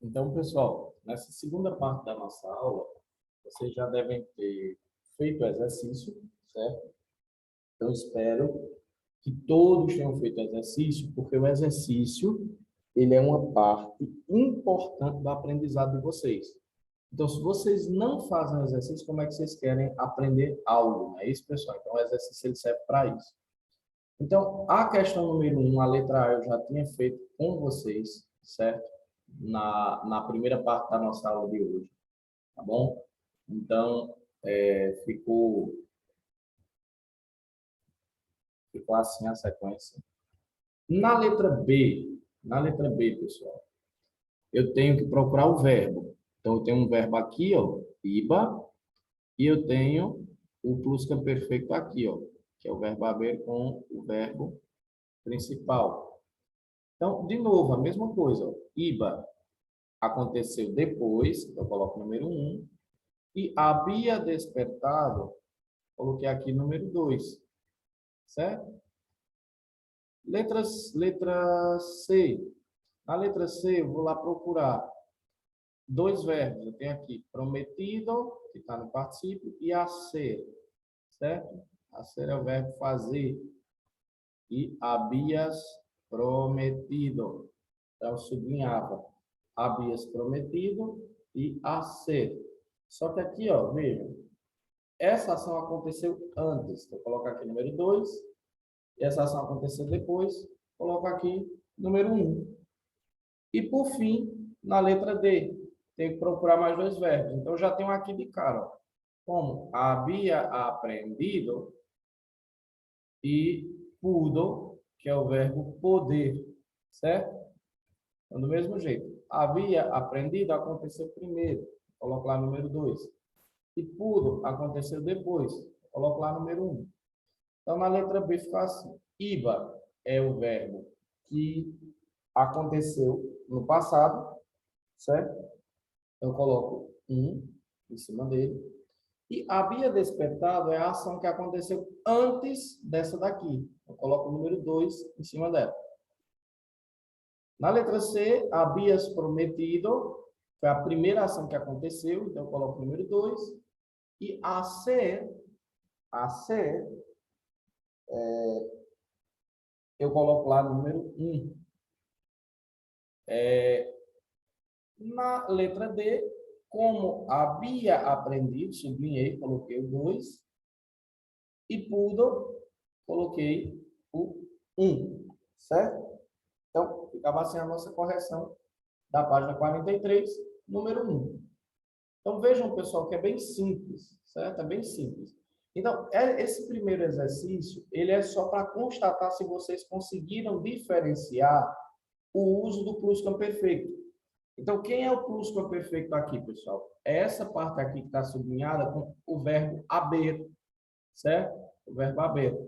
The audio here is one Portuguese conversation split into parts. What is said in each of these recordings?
Então, pessoal, nessa segunda parte da nossa aula, vocês já devem ter feito o exercício, certo? Então, espero que todos tenham feito o exercício, porque o exercício, ele é uma parte importante do aprendizado de vocês. Então, se vocês não fazem o exercício, como é que vocês querem aprender algo? Não é isso, pessoal? Então, o exercício ele serve para isso. Então, a questão número 1, a letra A, eu já tinha feito com vocês, certo? Na primeira parte da nossa aula de hoje, tá bom? Então, ficou assim a sequência. Na letra B, pessoal, eu tenho que procurar o verbo. Então, eu tenho um verbo aqui, ó, iba, e eu tenho o pluscuamperfeito aqui, ó, que é o verbo haver com o verbo principal. Então, de novo, a mesma coisa, ó, iba aconteceu depois, eu coloco o número 1, e havia despertado, coloquei aqui número 2, certo? Letra C. Na letra C, eu vou lá procurar dois verbos. Eu tenho aqui prometido, que está no particípio, e a ser, certo? A ser é o verbo fazer. E havias prometido. Então, eu sublinhava. Havias prometido e a ser. Só que aqui, ó, vejam, essa ação aconteceu antes. Então, eu coloco aqui número 2. E essa ação aconteceu depois. Coloco aqui número 1. E, por fim, na letra D, tenho que procurar mais dois verbos. Então, já tenho aqui de cara, ó, como havia aprendido e pudo, que é o verbo poder, certo? Então, do mesmo jeito, havia aprendido aconteceu primeiro. Coloco lá número 2. E pudo aconteceu depois. Coloco lá número 1. Então, na letra B fica assim. Iba é o verbo que aconteceu no passado, certo? Eu coloco 1 em cima dele. E havia despertado é a ação que aconteceu antes dessa daqui. Eu coloco o número 2 em cima dela. Na letra C, havias prometido, foi a primeira ação que aconteceu, então eu coloco o número 2. E a ser, eu coloco lá o número 1. Na letra D, como havia aprendido, sublinhei, coloquei o 2. E pudo, coloquei o 1. Certo? Então, ficava assim a nossa correção da página 43, número 1. Então, vejam, pessoal, que é bem simples, certo? É bem simples. Então, esse primeiro exercício, ele é só para constatar se vocês conseguiram diferenciar o uso do pluscuamperfeito. Então, quem é o pluscuamperfeito aqui, pessoal? É essa parte aqui que está sublinhada com o verbo haver, certo? O verbo haver.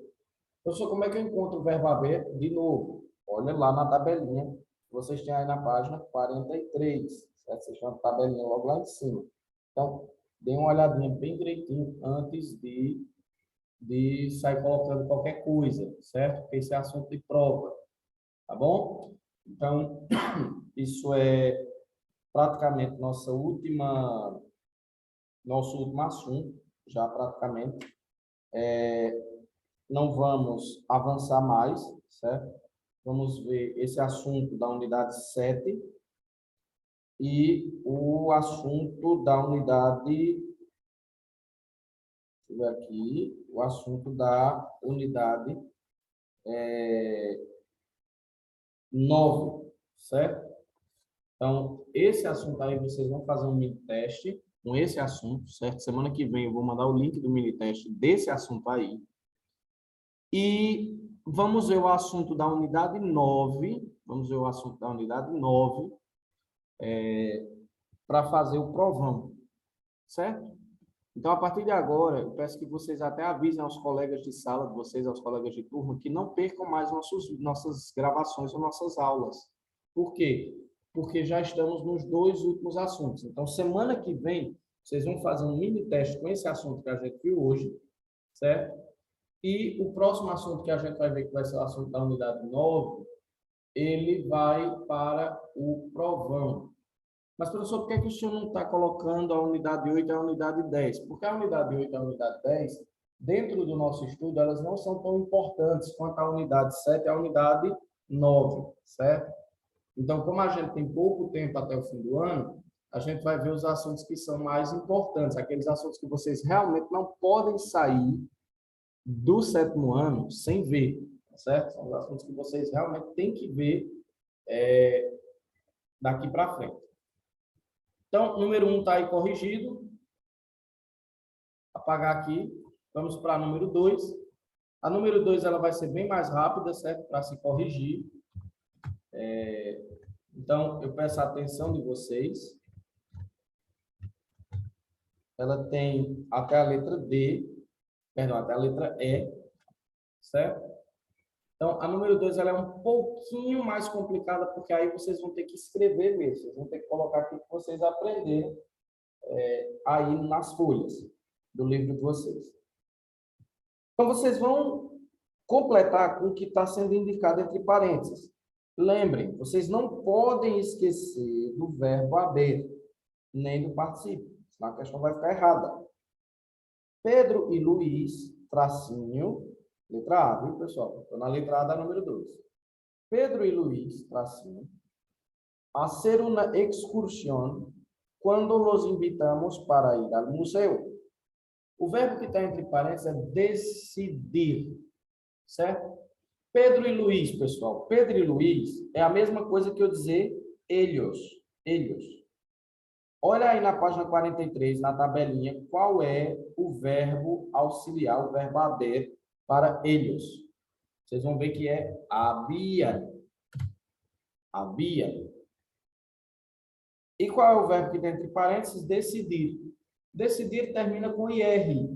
Professor, como é que eu encontro o verbo haver? De novo, olha lá na tabelinha que vocês têm aí na página 43, certo? Vocês têm uma tabelinha logo lá em cima. Então, dê uma olhadinha bem direitinho antes de sair colocando qualquer coisa, certo? Porque esse é assunto de prova, tá bom? Então, isso é praticamente nosso último assunto, já praticamente. Não vamos avançar mais, certo? Vamos ver esse assunto da unidade 7 e o assunto da unidade, deixa eu ver aqui, o assunto da unidade 9, certo? Então, esse assunto aí, vocês vão fazer um mini teste com esse assunto, certo? Semana que vem eu vou mandar o link do mini teste desse assunto aí. E vamos ver o assunto da unidade 9, para fazer o provão, certo? Então, a partir de agora, eu peço que vocês até avisem aos colegas de sala de vocês, aos colegas de turma, que não percam mais nossas gravações ou nossas aulas. Por quê? Porque já estamos nos dois últimos assuntos. Então, semana que vem, vocês vão fazer um mini teste com esse assunto que a gente viu hoje, certo? E o próximo assunto que a gente vai ver, que vai ser o assunto da unidade 9, ele vai para o provão, Mas, professor, por que que o senhor não está colocando a unidade 8 e a unidade 10? Porque a unidade 8 e a unidade 10, dentro do nosso estudo, elas não são tão importantes quanto a unidade 7 e a unidade 9, certo? Então, como a gente tem pouco tempo até o fim do ano, a gente vai ver os assuntos que são mais importantes, aqueles assuntos que vocês realmente não podem sair do sétimo ano sem ver, certo? São os assuntos que vocês realmente têm que ver daqui para frente. Então, número 1 está aí corrigido. Apagar aqui. Vamos para a número 2. A número 2 ela vai ser bem mais rápida, certo? Para se corrigir. Então, eu peço a atenção de vocês. Ela tem até a letra D, perdão, até a letra E, certo? Então, a número 2 ela é um pouquinho mais complicada, porque aí vocês vão ter que escrever mesmo. Vocês vão ter que colocar aqui que vocês aprenderam aí nas folhas do livro de vocês. Então, vocês vão completar com o que está sendo indicado entre parênteses. Lembrem, vocês não podem esquecer do verbo haver, nem do particípio, senão a questão vai ficar errada. Pedro e Luiz, tracinho, letra A, viu, pessoal? Estou na letra A da número 2. Pedro e Luiz, tracinho, hacer una excursión quando los invitamos para ir al museu. O verbo que está entre parênteses é decidir, certo? Pedro e Luiz, pessoal. Pedro e Luiz é a mesma coisa que eu dizer eles. Eles. Olha aí na página 43, na tabelinha, qual é o verbo auxiliar, o verbo haver para eles. Vocês vão ver que é havia. Havia. E qual é o verbo que tem entre parênteses? Decidir. Decidir termina com IR.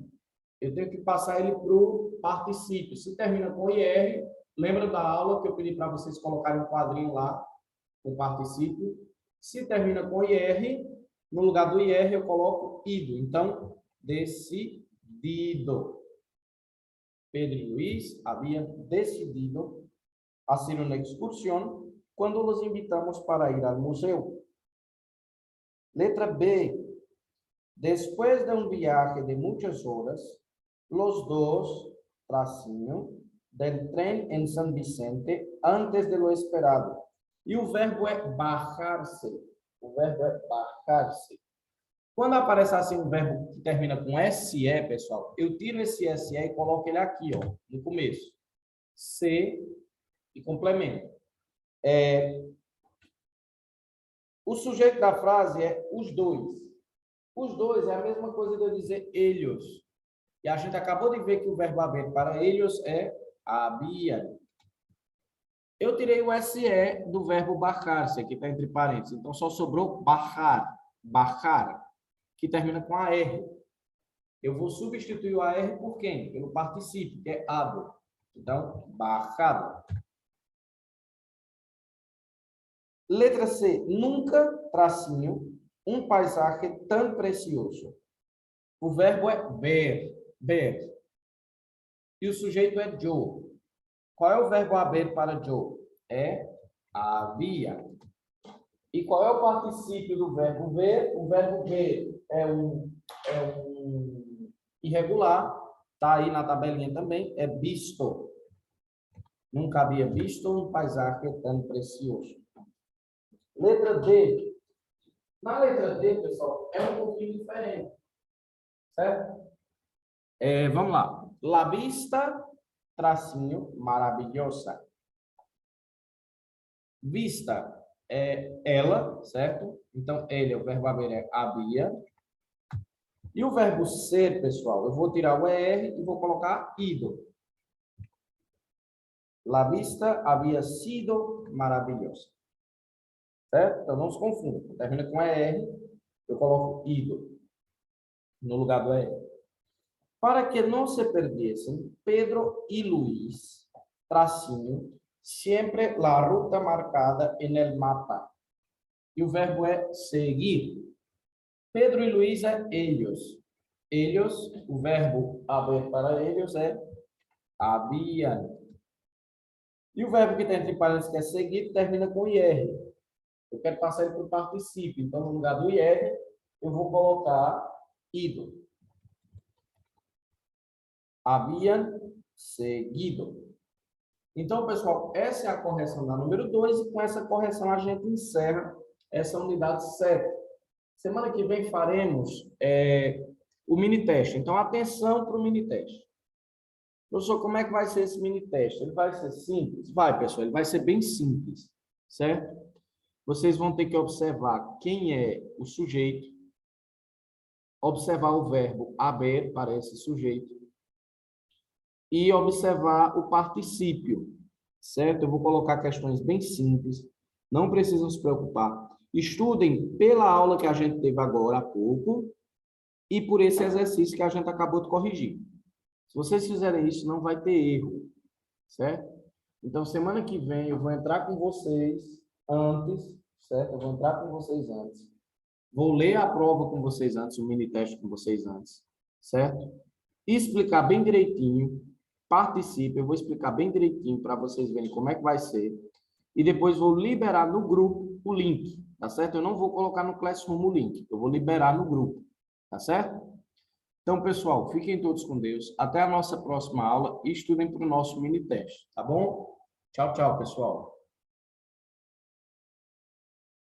Eu tenho que passar ele para o particípio. Se termina com IR, lembra da aula que eu pedi para vocês colocarem um quadrinho lá, com particípio. Se termina com IR, no lugar do IR eu coloco ido. Então, decidido. Pedro e Luis habían decidido hacer una excursión cuando los invitamos para ir al museo. Letra B. Después de un viaje de muchas horas, los dos, tracinho, del tren en San Vicente antes de lo esperado. E o verbo é bajar-se. O verbo é bajar-se. Quando aparece assim um verbo que termina com SE, pessoal, eu tiro esse SE e coloco ele aqui, ó, no começo. Se e complemento. O sujeito da frase é os dois. Os dois é a mesma coisa de eu dizer eles. E a gente acabou de ver que o verbo haver para eles é había. Eu tirei o SE do verbo bajar-se, que está entre parênteses. Então, só sobrou bajar, bajar, que termina com AR. Eu vou substituir o AR por quem? Pelo particípio, que é ado. Então, bajado. Letra C. Nunca, tracinho, um paisaje tão precioso. O verbo é ver, ver. E o sujeito é Joe. Qual é o verbo haver para Joe? É havia. E qual é o particípio do verbo ver? O verbo ver é um irregular. Está aí na tabelinha também. É visto. Nunca havia visto um paisagem tão precioso. Letra D. Na letra D, pessoal, é um pouquinho diferente. Certo? Vamos lá. La vista, tracinho, maravilhosa. Vista é ela, certo? Então, ele, o verbo haver é havia. E o verbo ser, pessoal, eu vou tirar o ER e vou colocar ido. La vista havia sido maravilhosa. Certo? Então, não se confunda. Termina com ER, eu coloco ido no lugar do ER. Para que não se perdessem, Pedro e Luis, tracinho, sempre la ruta marcada en el mapa. E o verbo é seguir. Pedro e Luis é ellos. Ellos, o verbo haver para ellos é habían. E o verbo que tem entre parênteses, que é seguir, termina com IR. Eu quero passar ele para o particípio. Então, no lugar do IED, eu vou colocar ido. Haviam seguido. Então, pessoal, essa é a correção da número 2 e com essa correção a gente encerra essa unidade 7. Semana que vem faremos o mini teste. Então, atenção para o mini teste. Professor, como é que vai ser esse mini teste? Ele vai ser simples? Vai, pessoal, ele vai ser bem simples, certo? Vocês vão ter que observar quem é o sujeito, observar o verbo haber para esse sujeito e observar o particípio, certo? Eu vou colocar questões bem simples, não precisam se preocupar. Estudem pela aula que a gente teve agora há pouco e por esse exercício que a gente acabou de corrigir. Se vocês fizerem isso, não vai ter erro, certo? Então, semana que vem eu vou entrar com vocês antes, certo? Eu vou entrar com vocês antes. Vou ler a prova com vocês antes, o mini teste com vocês antes, certo? E explicar bem direitinho, participe, eu vou explicar bem direitinho para vocês verem como é que vai ser. E depois vou liberar no grupo o link, tá certo? Eu não vou colocar no Classroom o link, eu vou liberar no grupo, tá certo? Então, pessoal, fiquem todos com Deus. Até a nossa próxima aula e estudem para o nosso mini teste, tá bom? Tchau, tchau, pessoal.